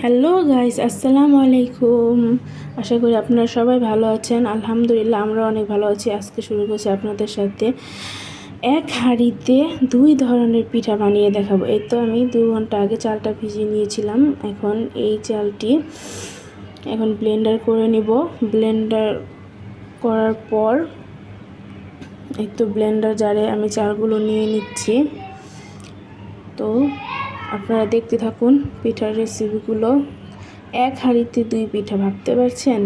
Hello guys, আসসালামু আলাইকুম। আশা করি আপনারা সবাই ভালো আছেন। আলহামদুলিল্লাহ, আমরা অনেক ভালো আছি। আজকে শুরু করছি আপনাদের সাথে এক হাঁড়িতে 2 ধরনের পিঠা বানিয়ে দেখাবো। এই তো আমি 2 ঘন্টা আগে চালটা ভিজিয়ে নিয়েছিলাম। এখন এই চালটি ব্লেন্ডার করে নিব। ব্লেন্ডার করার পর এই তো ব্লেন্ডার জারে আমি চালগুলো নিয়ে নিচ্ছি। তো আপনারা দেখতে থাকুন পিঠার রেসিপিগুলো। এক হাঁড়িতে 2 পিঠা, ভাবতে পারছেন?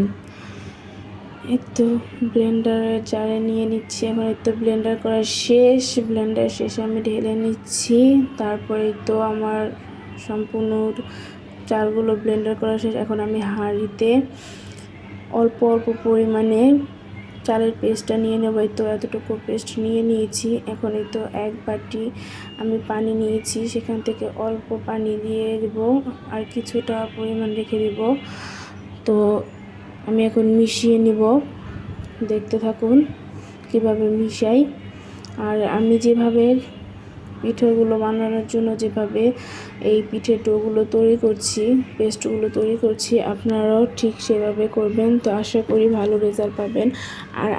এই তো ব্লেন্ডারের জারে নিয়ে নিচ্ছি। এখন এই তো ব্লেন্ডার করা শেষ। ব্লেন্ডার শেষে আমি ঢেলে নিচ্ছি। তারপরে তো আমার সম্পূর্ণ চালগুলো ব্লেন্ডার করা শেষ। এখন আমি হাঁড়িতে অল্প অল্প পরিমাণে চালের পেস্টটা নিয়ে নেব। এই তো এতটুকু পেস্ট নিয়ে নিয়েছি। এখন এই তো 1 বাটি আমি পানি নিয়েছি, সেখান থেকে অল্প পানি দিয়ে দেব আর কিছুটা পরিমাণ রেখে দেব। তো আমি এখন মিশিয়ে নিব। দেখতে থাকুন কিভাবে মিশাই। আর আমি যেভাবে পিঠেগুলো বানানোর জন্য যেভাবে এই পিঠে ডোগুলো তৈরি করছি, পেস্টগুলো তৈরি করছি, আপনারাও ঠিক সেভাবে করবেন। তো আশা করি ভালো রেজাল্ট পাবেন। আর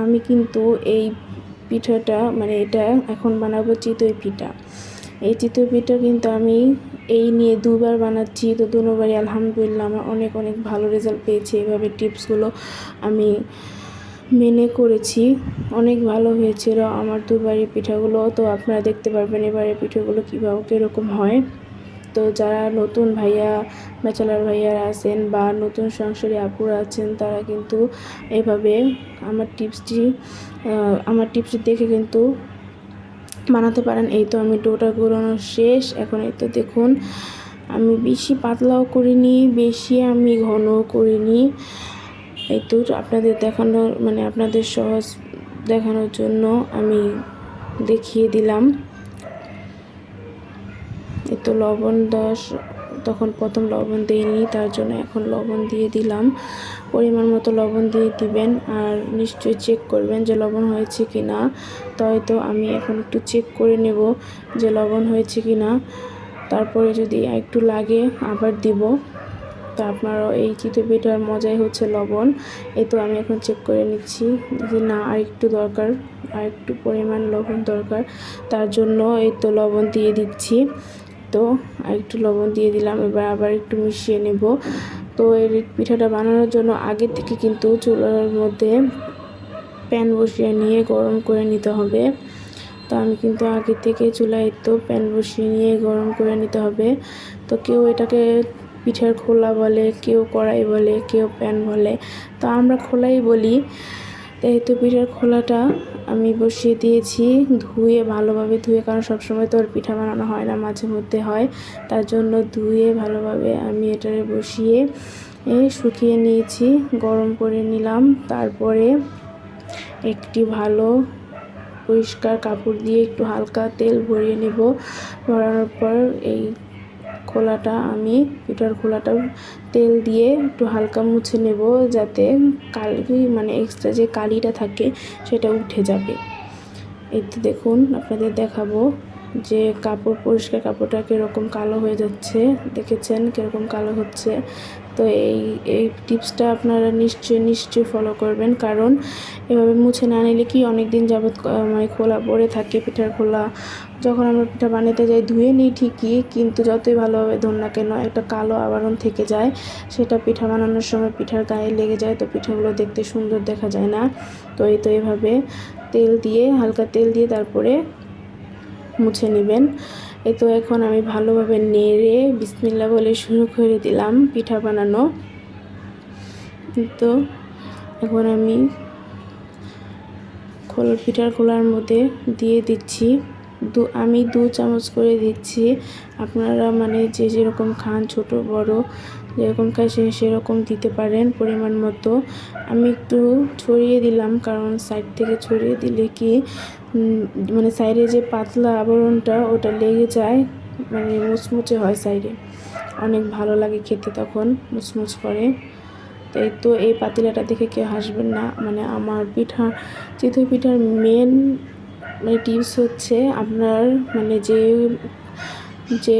আমি কিন্তু এই পিঠাটা এটা এখন বানাবো চিতই পিঠা। এই চিতই পিঠা কিন্তু আমি এই নিয়ে 2 বার বানাচ্ছি। তো দুবারই আলহামদুলিল্লাহ আমার অনেক অনেক ভালো রেজাল্ট পেয়েছি। এভাবে টিপসগুলো আমি মেনে করেছি, অনেক ভালো হয়েছিল আমার 2 বারের পিঠাগুলো। তো আপনারা দেখতে পারবেন এবারে পিঠাগুলো কীরকম হয়। তো যারা নতুন ব্যাচেলার ভাইয়ারা আছেন বা নতুন সংসারী আপুরা আছেন, তারা কিন্তু এভাবে আমার টিপসটি দেখে কিন্তু বানাতে পারেন। এই তো আমি ডোটা গুলানো শেষ। এখন এই তো দেখুন আমি বেশি পাতলাও করিনি, বেশি আমি ঘনও করিনি। এই তো আপনাদের দেখানোর আপনাদের সহজ দেখানোর জন্য আমি দেখিয়ে দিলাম। এই তো লবণ তখন প্রথম লবণ দিইনি, তার জন্য এখন লবণ দিয়ে দিলাম। পরিমাণ মতো লবণ দিয়ে দিবেন আর নিশ্চয়ই চেক করবেন যে লবণ হয়েছে কি না। তো আমি এখন একটু চেক করে নেব যে লবণ হয়েছে কি না। তারপরে যদি একটু লাগে আবার দিব। তো আপনারাও এই চিতই পিঠার মজাই হচ্ছে লবণ। এই তো আমি এখন চেক করে নিচ্ছি যে না, আর একটু পরিমাণ লবণ দরকার। তার জন্য এই তো লবণ দিয়ে দিচ্ছি। তো আর একটু লবণ দিয়ে দিলাম। এবার আবার একটু মিশিয়ে নেব। তো এই পিঠাটা বানানোর জন্য আগে থেকে কিন্তু চুলার মধ্যে প্যান বসিয়ে নিয়ে গরম করে নিতে হবে। তো আমি কিন্তু আগে থেকে চুলায় তো প্যান বসিয়ে নিয়ে গরম করে নিতে হবে। তো কেউ এটাকে পিঠার খোলা বলে, কেউ কড়াই বলে, কেউ প্যান বলে। তো আমরা খোলাই বলি। এই তো পিঠার খোলাটা আমি বসিয়ে দিয়েছি, ভালোভাবে ধুয়ে, কারণ সবসময় তো আর পিঠা বানানো হয় না, মাঝে মধ্যে হয়। তার জন্য ধুয়ে ভালোভাবে আমি এটারে বসিয়ে শুকিয়ে নিয়েছি, গরম করে নিলাম। তারপরে একটি ভালো পরিষ্কার কাপড় দিয়ে একটু হালকা তেল ভরিয়ে নেব। ভরানোর পর এই পিঠার খোলাটা তেল দিয়ে একটু হালকা মুছে নেব, যাতে এক্সট্রা যে কালিটা থাকে সেটা উঠে যাবে। এই তো দেখুন আপনাদের দেখাবো যে পরিষ্কার কাপড়টা কীরকম কালো হয়ে যাচ্ছে। দেখেছেন কীরকম কালো হচ্ছে। তো এই টিপসটা আপনারা নিশ্চয়ই ফলো করবেন, কারণ এভাবে মুছে না নিলে কি অনেক দিন যাবৎ খোলা পড়ে থাকে। পিঠার খোলা যখন আমরা পিঠা বানাতে যাই ধুয়ে নিই ঠিকই, কিন্তু যতই ভালোভাবে ধোন না কেন একটা কালো আবরণ থেকে যায়। সেটা পিঠা বানানোর সময় পিঠার গায়ে লেগে যায়। তো পিঠাগুলো দেখতে সুন্দর দেখা যায় না। তো এভাবে হালকা তেল দিয়ে তারপরে মুছে নেবেন। এই তো এখন আমি ভালোভাবে নেড়ে বিসমিল্লাহ বলে শুরু করে দিলাম পিঠা বানানো। তো এখন আমি পিঠার খোলার মধ্যে দিয়ে দিচ্ছি। আমি 2 চামচ করে দিচ্ছি। আপনারা যে যেরকম খান, ছোট বড় যেরকম খায় সেরকম দিতে পারেন পরিমাণ মতো। আমি একটু ছড়িয়ে দিলাম, কারণ সাইড থেকে ছড়িয়ে দিলে কি সাইডে যে পাতলা আবরণটা ওটা লেগে যায়, মুচমুচে হয় সাইডে, অনেক ভালো লাগে খেতে, তখন মুচমুচ করে। তো এই পাতিলাটা দেখে কেউ হাসবেন না। আমার চিতই পিঠার মেন টিপস হচ্ছে আপনার যে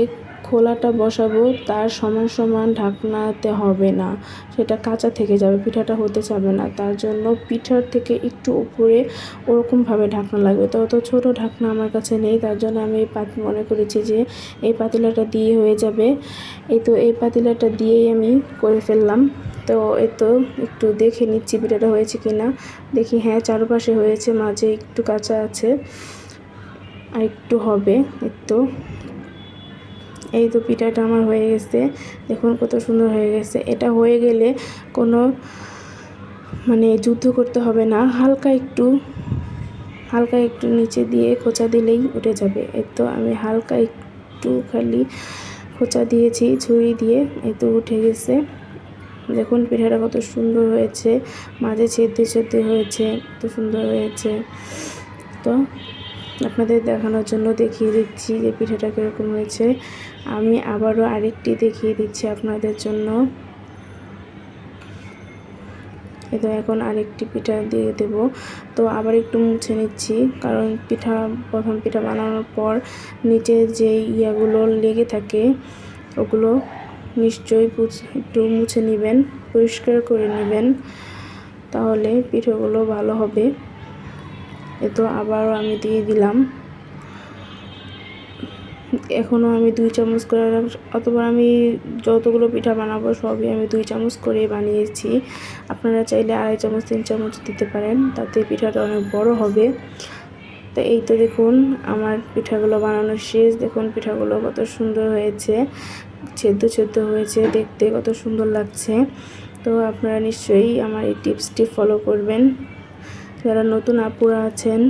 খোলাটা বসাবো তার সমান সমান ঢাকনাতে হবে না, সেটা কাঁচা থেকে যাবে, পিঠাটা হতে যাবে না। তার জন্য পিঠার থেকে একটু উপরে ওরকমভাবে ঢাকনা লাগবে। তো ছোট ঢাকনা আমার কাছে নেই, তার জন্য আমি মনে করেছি যে এই পাতিলাটা দিয়ে হয়ে যাবে। এই পাতিলাটা দিয়েই আমি করে ফেললাম। তো একটু দেখে নিচ্ছি পিঠাটা হয়েছে কিনা। দেখি হ্যাঁ, চারপাশে হয়েছে, মাঝে একটু কাঁচা আছে, আর একটু হবে। এই তো পিঠাটা আমার হয়ে গেছে, দেখুন কত সুন্দর হয়ে গেছে। এটা হয়ে গেলে কোনো যুদ্ধ করতে হবে না, হালকা একটু নিচে দিয়ে খোঁচা দিলেই উঠে যাবে। আমি হালকা একটু খালি খোঁচা দিয়েছি ছুরি দিয়ে, উঠে গেছে। দেখুন পিঠাটা কত সুন্দর হয়েছে, মাঝে ছেদে হয়েছে, কত সুন্দর হয়েছে। তো আপনাদের দেখানোর জন্য দেখিয়ে দিচ্ছি যে পিঠাটা কীরকম হয়েছে। আমি আবারও আরেকটি দেখিয়ে দিচ্ছি আপনাদের জন্য। এখন আরেকটি পিঠা দিয়ে দেব। তো আবার একটু মুছে নিচ্ছি, কারণ প্রথম পিঠা বানানোর পর নিচে যে ইয়াগুলো লেগে থাকে ওগুলো নিশ্চয়ই একটু মুছে নেবেন, পরিষ্কার করে নেবেন, তাহলে পিঠাগুলো ভালো হবে। আবারও আমি দিয়ে দিলাম। এখনও আমি 2 চামচ করে, অতবার আমি যতগুলো পিঠা বানাবো সবই আমি 2 চামচ করে বানিয়েছি। আপনারা চাইলে 2.5 চামচ 3 চামচ দিতে পারেন, তাতে পিঠাটা অনেক বড় হবে। তো দেখুন আমার পিঠাগুলো বানানো শেষ। দেখুন পিঠাগুলো কত সুন্দর হয়েছে, ছেদ্দ হয়েছে, দেখতে কত সুন্দর লাগছে। তো আপনারা নিশ্চয়ই আমার এই টিপসটি ফলো করবেন। যারা নতুন আপুরা আছেন,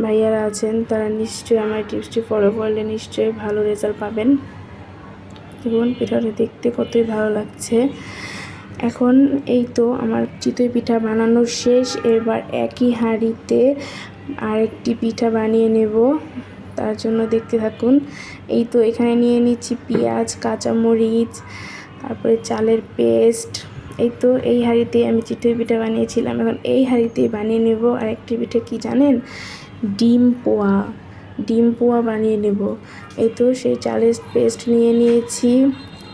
ভাইয়ারা আছেন, তারা নিশ্চয়ই আমার টিপসটি ফলো করলে নিশ্চয়ই ভালো রেজাল্ট পাবেন। দেখুন পিঠাটা দেখতে কতই ভালো লাগছে। এখন আমার চিতই পিঠা বানানো শেষ। এবার একই হাঁড়িতে আরেকটি পিঠা বানিয়ে নেব, তার জন্য দেখতে থাকুন। এখানে নিয়ে নিচ্ছি পেঁয়াজ, কাঁচামরিচ, তারপরে চালের পেস্ট। এই হাঁড়িতে আমি চিতই পিঠা বানিয়েছিলাম, এখন এই হাঁড়িতেই বানিয়ে নেব আরেকটি পিঠা। কি জানেন? ডিম পোয়া বানিয়ে নেব। সেই চালের পেস্ট নিয়ে নিয়েছি,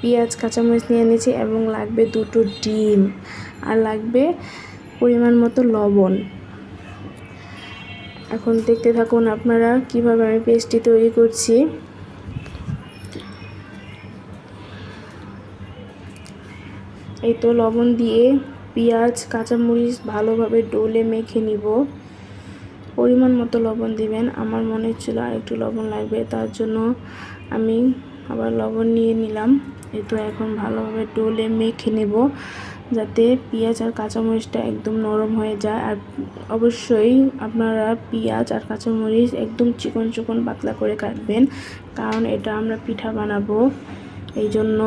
পেঁয়াজ কাঁচামরিচ নিয়ে নিয়েছি, এবং লাগবে 2টো ডিম, আর লাগবে পরিমাণ মতো লবণ। এখন দেখতে থাকুন আপনারা কিভাবে আমি পেস্টটি তৈরি করছি। লবণ দিয়ে পেঁয়াজ কাঁচামরিচ ভালোভাবে ডলে মেখে নিব। পরিমাণ মতো লবণ দিবেন, আমার মনে হচ্ছিল আর একটু লবণ লাগবে, তার জন্য আমি আবার লবণ নিয়ে নিলাম। এখন ভালোভাবে ডলে মেখে নেব, যাতে পেঁয়াজ আর কাঁচামরিচটা একদম নরম হয়ে যায়। আর অবশ্যই আপনারা পেঁয়াজ আর কাঁচামরিচ একদম চিকন পাতলা করে কাটবেন, কারণ এটা আমরা পিঠা বানাবো, এই জন্য।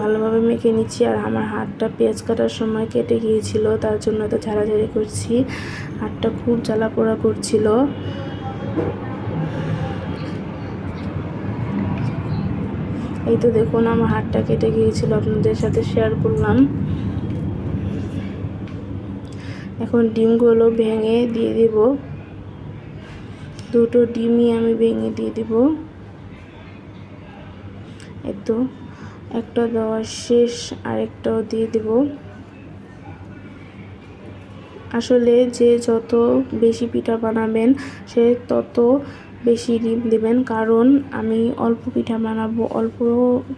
ভালোভাবে মেখে নিচ্ছি। আর আমার হাতটা পেঁয়াজ কাটার সময় কেটে গিয়েছিল, তার জন্য তো ঝাড়াঝাড়ি করছি, হাতটা খুব জ্বালা পোড়া করছিল। দেখুন আমার হাতটা কেটে গিয়েছিল, আপনাদের সাথে শেয়ার করলাম। এখন ডিমগুলো ভেঙে দিয়ে দিব, 2টো ডিমই আমি ভেঙে দিয়ে দিব। একটা দেওয়া শেষ, আরেকটাও দিয়ে দিব। আসলে যে যত বেশি পিঠা বানাবেন সে তত বেশি ডিম দেবেন, কারণ আমি অল্প পিঠা বানাবো, অল্প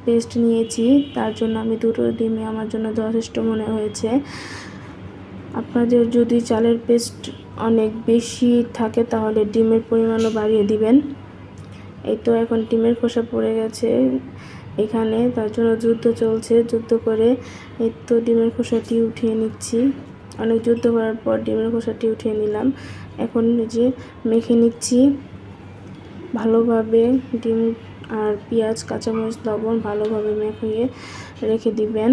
পেস্ট নিয়েছি, তার জন্য আমি 2টো ডিমই আমার জন্য যথেষ্ট মনে হয়েছে। আপনাদের যদি চালের পেস্ট অনেক বেশি থাকে তাহলে ডিমের পরিমাণও বাড়িয়ে দিবেন। এখন ডিমের খোসা পড়ে গেছে এখানে, তার জন্য যুদ্ধ চলছে। যুদ্ধ করে ডিমের খোসাটি উঠিয়ে নিচ্ছি। অনেক যুদ্ধ করার পর ডিমের খোসাটি উঠিয়ে নিলাম। এখন মেখে নিচ্ছি ভালোভাবে। ডিম আর পেঁয়াজ কাঁচামরিচ লবণ ভালোভাবে মেখে রেখে দিবেন।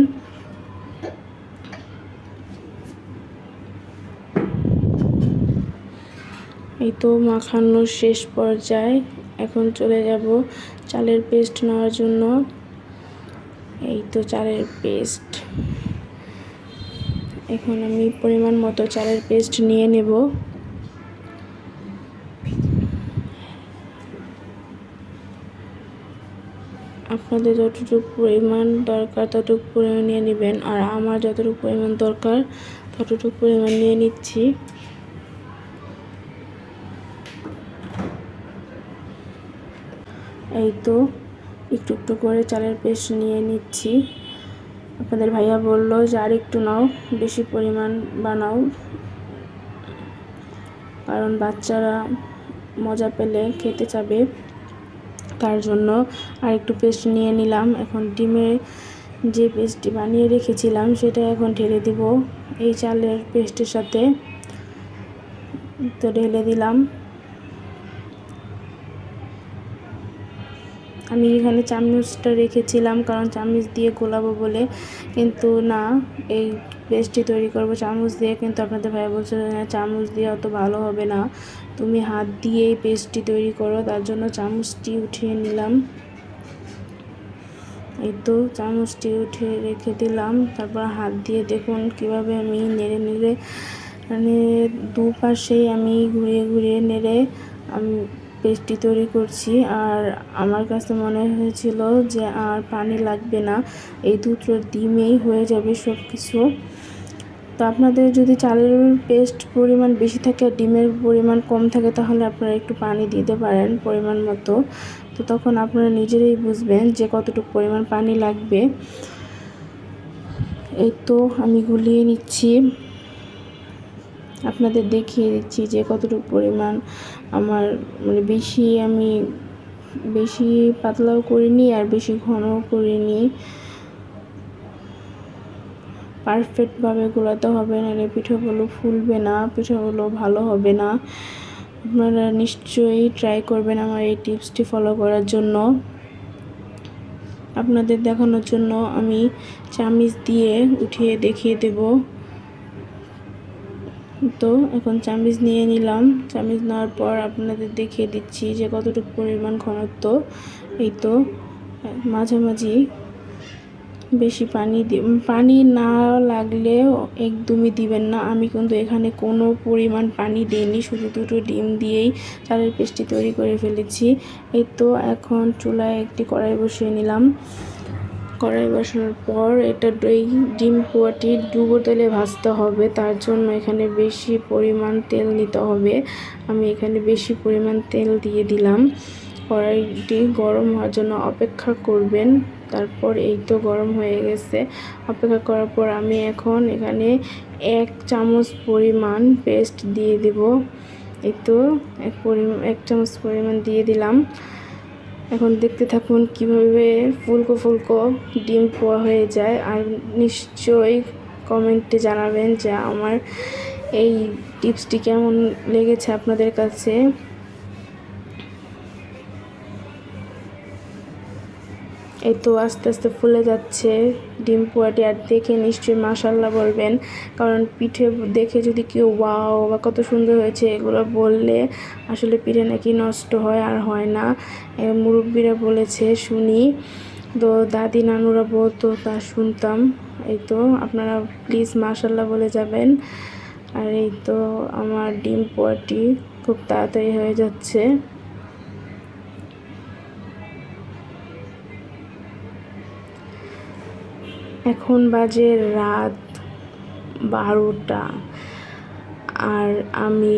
মাখানো শেষ পর্যায়ে। এখন চলে যাব চালের পেস্ট নেওয়ার জন্য। চালের পেস্ট, এখন আমি পরিমাণ মতো চালের পেস্ট নিয়ে নেব। আপনাদের যতটুকু পরিমাণ দরকার ততটুকু পরিমাণ নিয়ে নেবেন, আর আমার যতটুকু পরিমাণ দরকার ততটুকু পরিমাণ নিয়ে নিচ্ছি। এই তো একটু একটু করে চালের পেস্ট নিয়ে নিচ্ছি। আপনাদের ভাইয়া বললো যে আর একটু নাও, বেশি পরিমাণ বানাও, কারণ বাচ্চারা মজা পেলে খেতে চাবে, তার জন্য আর একটু পেস্ট নিয়ে নিলাম। এখন ডিমের যে পেস্টটি বানিয়ে রেখেছিলাম সেটা এখন ঢেলে দিব এই চালের পেস্টের সাথে। তো ঢেলে দিলাম। আমি এখানে চামচটা রেখেছিলাম কারণ চামচ দিয়ে গোলাবো বলে, কিন্তু না, এই পেস্টটি তৈরি করব চামচ দিয়ে, কিন্তু আপনাদের ভাই বলছে চামচ দিয়ে অত ভালো হবে না, তুমি হাত দিয়ে এই পেস্টটি তৈরি করো। তার জন্য চামচটি উঠিয়ে নিলাম। এই তো চামচটি উঠে রেখে দিলাম। তারপর হাত দিয়ে দেখুন কিভাবে আমি নেড়ে নেড়ে, মানে দুপাশেই আমি ঘুরিয়ে ঘুরিয়ে নেড়ে আমি পেস্টটি তৈরি করছি। আর আমার কাছে মনে হয়েছিল যে আর পানি লাগবে না, এই দুটো ডিমেই হয়ে যাবে সব কিছু। তো আপনাদের যদি চালের পেস্ট পরিমাণ বেশি থাকে আর ডিমের পরিমাণ কম থাকে তাহলে আপনারা একটু পানি দিতে পারেন পরিমাণ মতো। তো তখন আপনারা নিজেরাই বুঝবেন যে কতটুকু পরিমাণ পানি লাগবে। এই তো আমি গুলিয়ে নিচ্ছি, আপনাদের দেখিয়ে দিচ্ছি যে কতটুকু পরিমাণ আমার, মানে আমি বেশি পাতলাও করিনি আর বেশি ঘনও করিনি। পারফেক্টভাবে গোলাতে হবে, নাহলে পিঠাগুলো ফুলবে না, পিঠাগুলো ভালো হবে না। আপনারা নিশ্চয়ই ট্রাই করবেন আমার এই টিপসটি ফলো করার জন্য। আপনাদের দেখানোর জন্য আমি চামচ দিয়ে উঠিয়ে দেখিয়ে দেব। তো এখন চামচ নিয়ে নিলাম। চামচ নেওয়ার পর আপনাদের দেখিয়ে দিচ্ছি যে কতটুকু পরিমাণ ঘনত্ব। এই তো মাঝামাঝি, বেশি পানি না লাগলেও একদমই দিবেন না। আমি কিন্তু এখানে কোনো পরিমাণ পানি দিইনি, শুধু দুটো ডিম দিয়েই চালের পেস্টটি তৈরি করে ফেলেছি। এই তো এখন চুলায় একটি কড়াই বসিয়ে নিলাম। কড়াই বসানোর পর এটা এই ডিম পোয়াটি ডুবো তেলে ভাজতে হবে, তার জন্য এখানে বেশি পরিমাণ তেল নিতে হবে। আমি এখানে বেশি পরিমাণ তেল দিয়ে দিলাম। কড়াইটি গরম হওয়ার জন্য অপেক্ষা করবেন। তারপর এই তো গরম হয়ে গেছে। অপেক্ষা করার পর আমি এখন এখানে 1 চামচ পরিমাণ পেস্ট দিয়ে দিব। এই তো 1 চামচ পরিমাণ দিয়ে দিলাম। এখন দেখতে থাকুন কিভাবে ফুলকো ফুলকো ডিম পোয়া হয়ে যায়। আর নিশ্চয়ই কমেন্টে জানাবেন যে আমার এই টিপসটি কেমন লেগেছে আপনাদের কাছে। এই তো আস্তে আস্তে ফুলে যাচ্ছে ডিম পোয়াটি, আর দেখে নিশ্চয়ই মাশাআল্লাহ বলবেন, কারণ পিঠে দেখে যদি কেউ ওয়াও বা কত সুন্দর হয়েছে এগুলো বললে আসলে পিঠে নাকি নষ্ট হয় আর হয় না, মুরব্বীরা বলেছে শুনি। তো দাদি নানুরা বলতো তা শুনতাম। এই তো আপনারা প্লিজ মাশাআল্লাহ বলে যাবেন। আর এই তো আমার ডিম পোয়াটি খুব তাড়াতাড়ি হয়ে যাচ্ছে। এখন বাজে রাত 12টা, আর আমি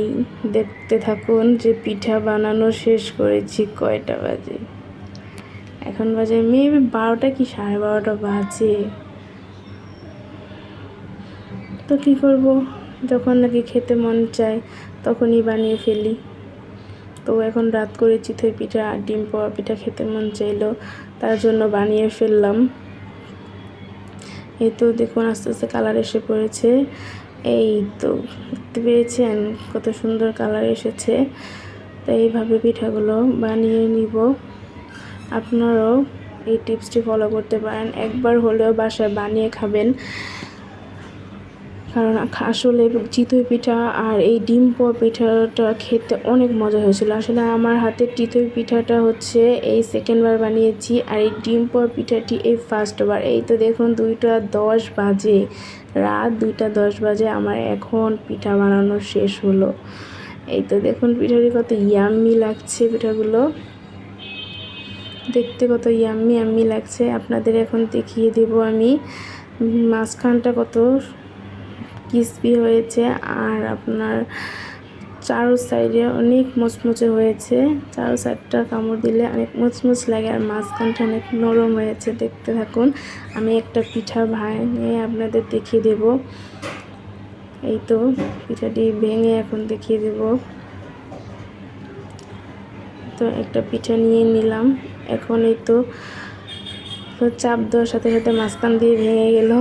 দেখতে থাকুন যে পিঠা বানানো শেষ করেছি কয়টা বাজে। এখন বাজে মেবি 12টা কি 12:30 বাজে। তো কী করব, যখন নাকি খেতে মন চায় তখনই বানিয়ে ফেলি। তো এখন রাত করে চিতই পিঠা আর ডিম পোয়া পিঠা খেতে মন চাইলো, তার জন্য বানিয়ে ফেললাম। এই তো দেখুন আস্তে আস্তে কালার এসে পড়েছে। এই তো দেখতে পেয়েছেন কত সুন্দর কালার এসেছে। তো এইভাবে পিঠাগুলো বানিয়ে নিব। আপনারাও এই টিপসটি ফলো করতে পারেন, একবার হলেও বাসায় বানিয়ে খাবেন, কারণ আসলে চিতই পিঠা আর এই ডিম পোয়া পিঠাটা খেতে অনেক মজা হয়েছিল। আসলে আমার হাতের চিতই পিঠাটা হচ্ছে এই সেকেন্ডবার বানিয়েছি, আর এই ডিম পোয়া পিঠাটি এই ফার্স্টবার। এই তো দেখুন 2:10 বাজে, রাত 2:10 বাজে আমার এখন পিঠা বানানো শেষ হলো। এই তো দেখুন পিঠাটি কত ইয়াম্মি লাগছে পিঠাগুলো। দেখতে কত ইয়াম্মি ইয়াম্মি লাগছে। আপনাদের এখন দেখিয়ে দেব আমি। মাঝখানটা কত ক্রিসপি হয়েছে আর আপনার চারো সাইডে অনেক মুচমুচে হয়েছে। চারো সাইডটা কামড় দিলে অনেক মুচমুচ লাগে আর মাঝখানটা অনেক নরম হয়েছে। দেখতে থাকুন, আমি একটা পিঠা ভেঙে আপনাদের দেখিয়ে দেব। এই তো পিঠাটি ভেঙে এখন দেখিয়ে দেব। তো একটা পিঠা নিয়ে নিলাম, এখন এই তো চাপ দেওয়ার সাথে সাথে মাঝখান দিয়ে ভেঙে গেল।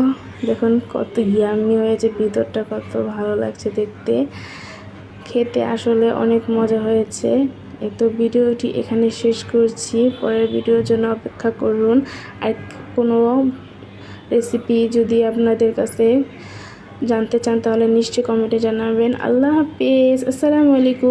দেখুন কত ইয়াম্মি হয়েছে, ভিতরটা কত ভালো লাগছে দেখতে, খেতে আসলে অনেক মজা হয়েছে। এই তো ভিডিওটি এখানে শেষ করছি, পরের ভিডিওর জন্য অপেক্ষা করুন। আর কোনো রেসিপি যদি আপনাদের কাছে জানতে চান তাহলে নিশ্চয়ই কমেন্টে জানাবেন। আল্লাহ হাফেজ, আসসালামু আলাইকুম।